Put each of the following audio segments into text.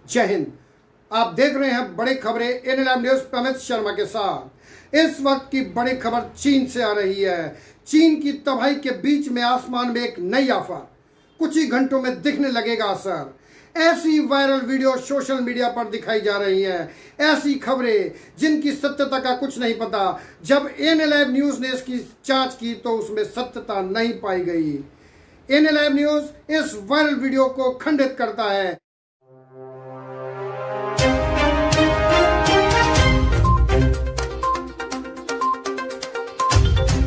जय हिंद। आप देख रहे हैं बड़ी खबरें एनएलएम न्यूज पे अमित शर्मा के साथ। इस वक्त की बड़ी खबर चीन से आ रही है। चीन की तबाही के बीच में आसमान में एक नई आफत कुछ ही घंटों में दिखने लगेगा असर। ऐसी वायरल वीडियो सोशल मीडिया पर दिखाई जा रही हैं, ऐसी खबरें जिनकी सत्यता का कुछ नहीं पता। जब एनएलएम न्यूज ने इसकी जांच की तो उसमें सत्यता नहीं पाई गई। एनएलएम न्यूज इस वायरल वीडियो को खंडित करता है।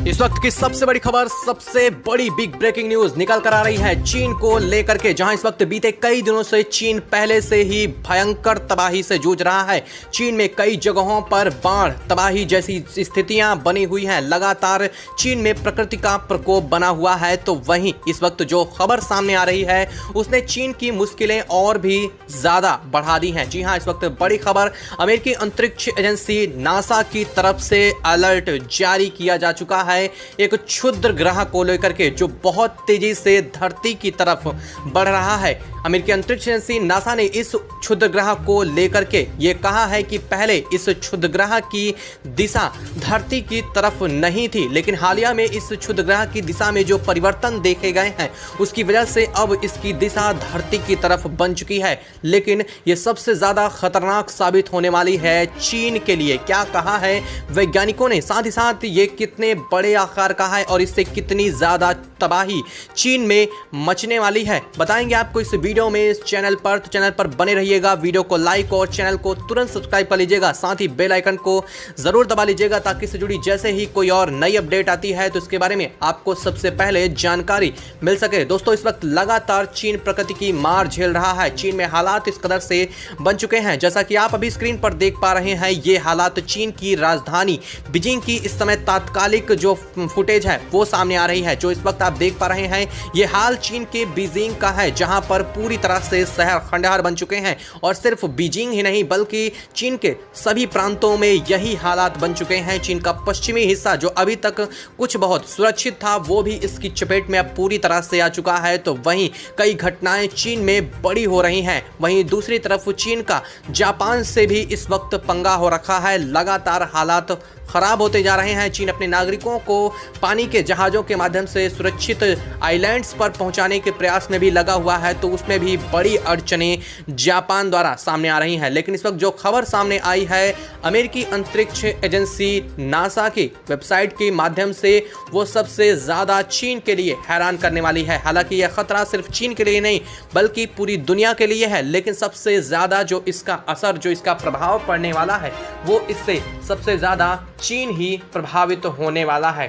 इस वक्त की सबसे बड़ी खबर, सबसे बड़ी बिग ब्रेकिंग न्यूज निकल कर आ रही है चीन को लेकर के, जहां इस वक्त बीते कई दिनों से चीन पहले से ही भयंकर तबाही से जूझ रहा है। चीन में कई जगहों पर बाढ़, तबाही जैसी स्थितियां बनी हुई हैं। लगातार चीन में प्रकृति का प्रकोप बना हुआ है। तो वहीं इस वक्त जो खबर सामने आ रही है उसने चीन की मुश्किलें और भी ज्यादा बढ़ा दी हैं। जी हां, इस वक्त बड़ी खबर, अमेरिकी अंतरिक्ष एजेंसी नासा की तरफ से अलर्ट जारी किया जा चुका है एक क्षुद्र ग्रह को लेकर के, जो बहुत तेजी से धरती की तरफ बढ़ रहा है। अमेरिकी अंतरिक्ष एजेंसी नासा ने इस क्षुद्र ग्रह को लेकर के ये कहा है कि पहले इस क्षुद्र ग्रह की दिशा धरती की तरफ नहीं थी, लेकिन हालिया में इस क्षुद्र ग्रह की दिशा में जो परिवर्तन देखे गए हैं उसकी वजह से अब इसकी दिशा धरती की तरफ बन चुकी है। लेकिन ये सबसे ज्यादा खतरनाक साबित होने वाली है चीन के लिए। क्या कहा है वैज्ञानिकों ने, साथ ही साथ ये कितने बड़े आकार का है और इससे कितनी ज्यादा तबाही चीन में मचने वाली है, बताएंगे आपको इस वीडियो में इस चैनल पर। तो चैनल पर बने रहिएगा, वीडियो को लाइक और चैनल को तुरंत सब्सक्राइब कर लीजिएगा, साथ ही बेल आइकन को जरूर दबा लीजिएगा ताकि इससे जुड़ी जैसे ही कोई और नई अपडेट आती है तो इसके बारे में आपको सबसे पहले जानकारी मिल सके। दोस्तों, इस वक्त लगातार चीन प्रकृति की मार झेल रहा है। चीन में हालात इस कदर से बन चुके हैं, जैसा कि आप अभी स्क्रीन पर देख पा रहे हैं, ये हालात चीन की राजधानी बीजिंग की इस समय तात्कालिक जो फुटेज है वो सामने आ रही है। जो इस वक्त आप देख पा रहे हैं ये हाल चीन के बीजिंग का है, जहां पर पूरी तरह से शहर खंडहर बन चुके हैं। और सिर्फ बीजिंग ही नहीं बल्कि चीन के सभी प्रांतों में यही हालात बन चुके हैं। चीन का पश्चिमी हिस्सा जो अभी तक कुछ बहुत सुरक्षित था वो भी इसकी चपेट में अब पूरी तरह से आ चुका है। तो वहीं कई घटनाएं चीन में बड़ी हो रही हैं। वहीं दूसरी तरफ चीन का जापान से भी इस वक्त पंगा हो रखा है। लगातार हालात खराब होते जा रहे हैं। चीन अपने नागरिकों को पानी के जहाजों के माध्यम से सुरक्षित आइलैंड्स पर पहुंचाने के प्रयास में भी लगा हुआ है, तो उसमें भी बड़ी अड़चनें जापान द्वारा सामने आ रही हैं। लेकिन इस वक्त जो खबर सामने आई है अमेरिकी अंतरिक्ष एजेंसी नासा की वेबसाइट के माध्यम से, वो सबसे ज्यादा चीन के लिए हैरान करने वाली है। हालांकि यह खतरा सिर्फ चीन के लिए नहीं बल्कि पूरी दुनिया के लिए है, लेकिन सबसे ज्यादा जो इसका असर, जो इसका प्रभाव पड़ने वाला है वो इससे सबसे ज्यादा चीन ही प्रभावित होने वाला है।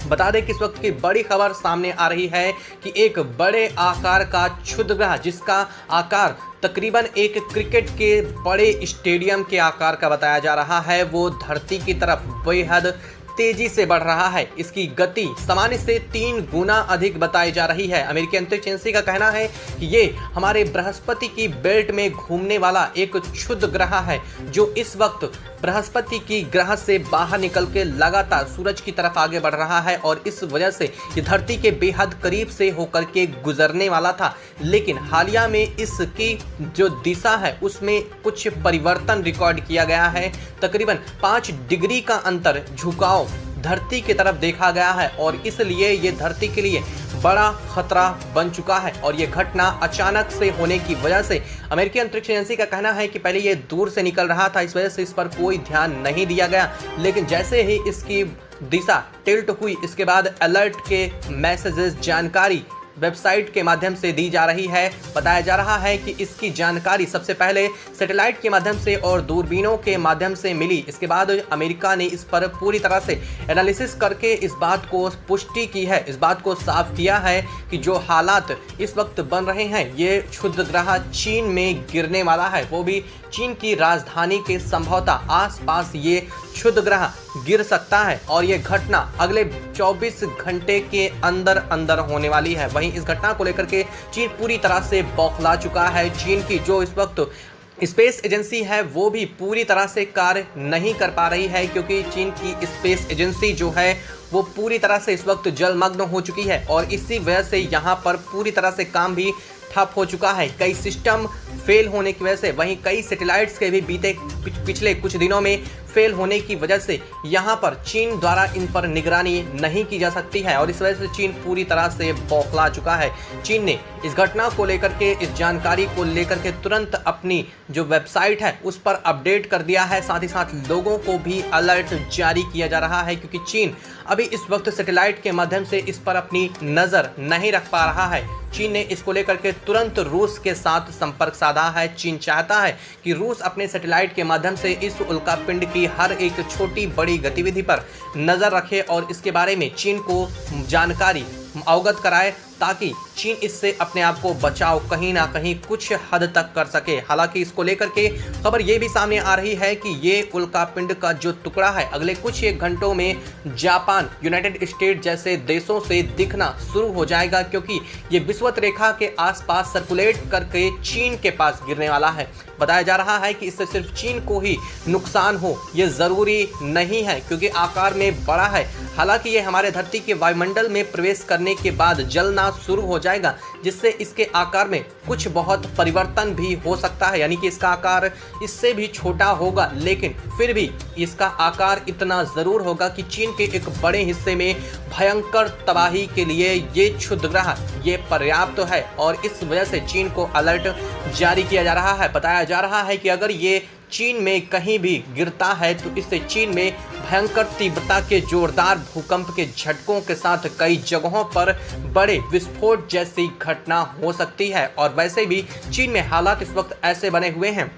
बता दें कि इस वक्त की बड़ी खबर सामने आ रही है कि एक बड़े आकार का क्षुद्र ग्रह, जिसका आकार तकरीबन एक क्रिकेट के बड़े स्टेडियम के आकार का बताया जा रहा है, वो धरती की तरफ बेहद तेजी से बढ़ रहा है। इसकी गति सामान्य से 3 गुना अधिक बताई जा रही है। अमेरिकी अंतरिक्ष एजेंसी का कहना है कि ये हमारे बृहस्पति की बेल्ट में घूमने वाला एक क्षुद्र ग्रह है, जो इस वक्त बृहस्पति की ग्रह से बाहर निकल के लगातार सूरज की तरफ आगे बढ़ रहा है और इस वजह से ये धरती के बेहद करीब से होकर के गुजरने वाला था। लेकिन हालिया में इसकी जो दिशा है उसमें कुछ परिवर्तन रिकॉर्ड किया गया है। तकरीबन 5 डिग्री का अंतर झुकाव धरती की तरफ देखा गया है और इसलिए ये धरती के लिए बड़ा खतरा बन चुका है। और ये घटना अचानक से होने की वजह से अमेरिकी अंतरिक्ष एजेंसी का कहना है कि पहले ये दूर से निकल रहा था, इस वजह से इस पर कोई ध्यान नहीं दिया गया। लेकिन जैसे ही इसकी दिशा टिल्ट हुई, इसके बाद अलर्ट के मैसेजेस, जानकारी वेबसाइट के माध्यम से दी जा रही है। बताया जा रहा है कि इसकी जानकारी सबसे पहले सैटेलाइट के माध्यम से और दूरबीनों के माध्यम से मिली। इसके बाद अमेरिका ने इस पर पूरी तरह से एनालिसिस करके इस बात को पुष्टि की है, इस बात को साफ किया है कि जो हालात इस वक्त बन रहे हैं, ये क्षुद्र ग्रह चीन में गिरने वाला है, वो भी चीन की राजधानी के संभवतः आसपास ये क्षुद्र ग्रह गिर सकता है और ये घटना अगले 24 घंटे के अंदर अंदर होने वाली है। वहीं इस घटना को लेकर के चीन पूरी तरह से बौखला चुका है। चीन की जो इस वक्त स्पेस एजेंसी है वो भी पूरी तरह से कार्य नहीं कर पा रही है, क्योंकि चीन की स्पेस एजेंसी जो है वो पूरी तरह से इस वक्त जलमग्न हो चुकी है और इसी वजह से यहाँ पर पूरी तरह से काम भी ठप हो चुका है। कई सिस्टम फेल होने की वजह से, वहीं कई सैटेलाइट्स के भी पिछले कुछ दिनों में फेल होने की वजह से यहाँ पर चीन द्वारा इन पर निगरानी नहीं की जा सकती है और इस वजह से चीन पूरी तरह से बौखला चुका है। चीन ने इस घटना को लेकर के, इस जानकारी को लेकर के तुरंत अपनी जो वेबसाइट है उस पर अपडेट कर दिया है। साथ ही साथ लोगों को भी अलर्ट जारी किया जा रहा है क्योंकि चीन अभी इस वक्त सैटेलाइट के माध्यम से इस पर अपनी नज़र नहीं रख पा रहा है। चीन ने इसको लेकर के तुरंत रूस के साथ संपर्क साधा है। चीन चाहता है कि रूस अपने सैटेलाइट के माध्यम से इस उल्कापिंड की हर एक छोटी बड़ी गतिविधि पर नज़र रखे और इसके बारे में चीन को जानकारी अवगत कराए ताकि चीन इससे अपने आप को बचाव कहीं ना कहीं कुछ हद तक कर सके। हालांकि इसको लेकर के खबर ये भी सामने आ रही है कि ये उल्कापिंड का जो टुकड़ा है अगले कुछ एक घंटों में जापान, यूनाइटेड स्टेट जैसे देशों से दिखना शुरू हो जाएगा क्योंकि ये विषुवत रेखा के आसपास सर्कुलेट करके चीन के पास गिरने वाला है। बताया जा रहा है कि इससे सिर्फ चीन को ही नुकसान हो ये ज़रूरी नहीं है क्योंकि आकार में बड़ा है। हालांकि ये हमारे धरती के वायुमंडल में प्रवेश करने के बाद जलना शुरू हो जाएगा जिससे इसके आकार में कुछ बहुत परिवर्तन भी हो सकता है, यानी कि इसका आकार इससे भी छोटा होगा लेकिन फिर भी इसका आकार इतना ज़रूर होगा कि चीन के एक बड़े हिस्से में भयंकर तबाही के लिए ये क्षुद्रग्रह ये पर्याप्त है और इस वजह से चीन को अलर्ट जारी किया जा रहा है। बताया जा रहा है कि अगर ये चीन में कहीं भी गिरता है तो इससे चीन में भयंकर तीव्रता के जोरदार भूकंप के झटकों के साथ कई जगहों पर बड़े विस्फोट जैसी घटना हो सकती है। और वैसे भी चीन में हालात इस वक्त ऐसे बने हुए हैं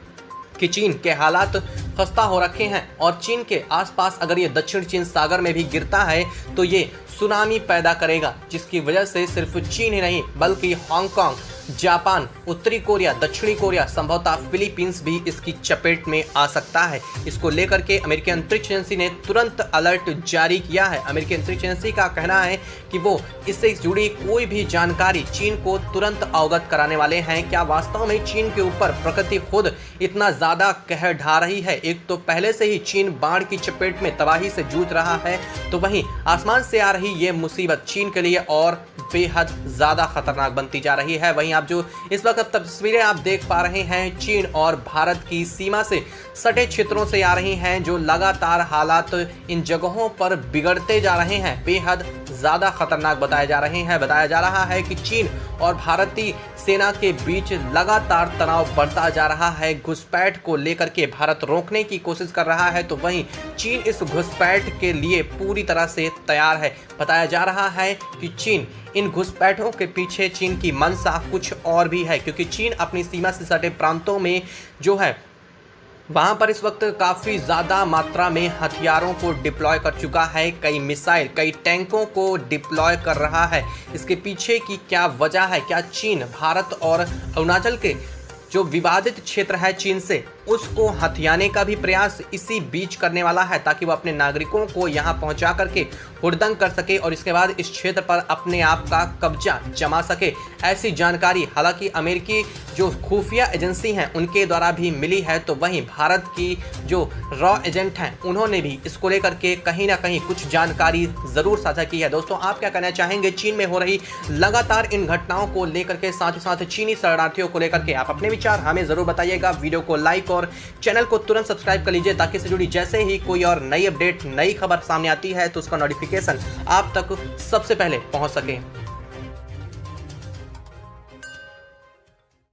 कि चीन के हालात खस्ता हो रखे हैं और चीन के आसपास अगर ये दक्षिण चीन सागर में भी गिरता है तो ये सुनामी पैदा करेगा जिसकी वजह से सिर्फ चीन ही नहीं बल्कि हांगकांग, जापान, उत्तरी कोरिया, दक्षिणी कोरिया, संभवतः फिलीपींस भी इसकी चपेट में आ सकता है। इसको लेकर के अमेरिकी अंतरिक्ष एजेंसी ने तुरंत अलर्ट जारी किया है। अमेरिकी अंतरिक्ष एजेंसी का कहना है कि वो इससे जुड़ी कोई भी जानकारी चीन को तुरंत अवगत कराने वाले हैं। क्या वास्तव में चीन के ऊपर प्रकृति खुद इतना ज़्यादा कहर ढा रही है? एक तो पहले से ही चीन बाढ़ की चपेट में तबाही से जूझ रहा है तो वहीं आसमान से आ रही ये मुसीबत चीन के लिए और बेहद ज़्यादा खतरनाक बनती जा रही है। वहीं आप जो इस वक्त तस्वीरें आप देख पा रहे हैं चीन और भारत की सीमा से सटे क्षेत्रों से आ रही हैं जो लगातार हालात इन जगहों पर बिगड़ते जा रहे हैं, बेहद ज़्यादा खतरनाक बताए जा रहे हैं। बताया जा रहा है कि चीन और भारतीय सेना के बीच लगातार तनाव बढ़ता जा रहा है। घुसपैठ को लेकर के भारत रोकने की कोशिश कर रहा है तो वहीं चीन इस घुसपैठ के लिए पूरी तरह से तैयार है। बताया जा रहा है कि चीन इन घुसपैठों के पीछे चीन की मंशा कुछ और भी है क्योंकि चीन अपनी सीमा से सटे प्रांतों में जो है वहाँ पर इस वक्त काफ़ी ज़्यादा मात्रा में हथियारों को डिप्लॉय कर चुका है, कई मिसाइल, कई टैंकों को डिप्लॉय कर रहा है। इसके पीछे की क्या वजह है? क्या चीन भारत और अरुणाचल के जो विवादित क्षेत्र है चीन से उसको हथियाने का भी प्रयास इसी बीच करने वाला है ताकि वो अपने नागरिकों को यहाँ पहुँचा करके हुड़दंग कर सके और इसके बाद इस क्षेत्र पर अपने आप का कब्जा जमा सके। ऐसी जानकारी हालांकि अमेरिकी जो खुफिया एजेंसी हैं उनके द्वारा भी मिली है तो वहीं भारत की जो रॉ एजेंट हैं उन्होंने भी इसको लेकर के कहीं ना कहीं कुछ जानकारी ज़रूर साझा की है। दोस्तों आप क्या कहना चाहेंगे चीन में हो रही लगातार इन घटनाओं को लेकर के, साथ ही साथ चीनी शरणार्थियों को लेकर के? आप अपने विचार हमें ज़रूर बताइएगा। वीडियो को लाइक और चैनल को तुरंत सब्सक्राइब कर लीजिए ताकि इससे जुड़ी जैसे ही कोई और नई अपडेट, नई खबर सामने आती है तो उसका नोटिफिकेशन आप तक सबसे पहले पहुंच सके।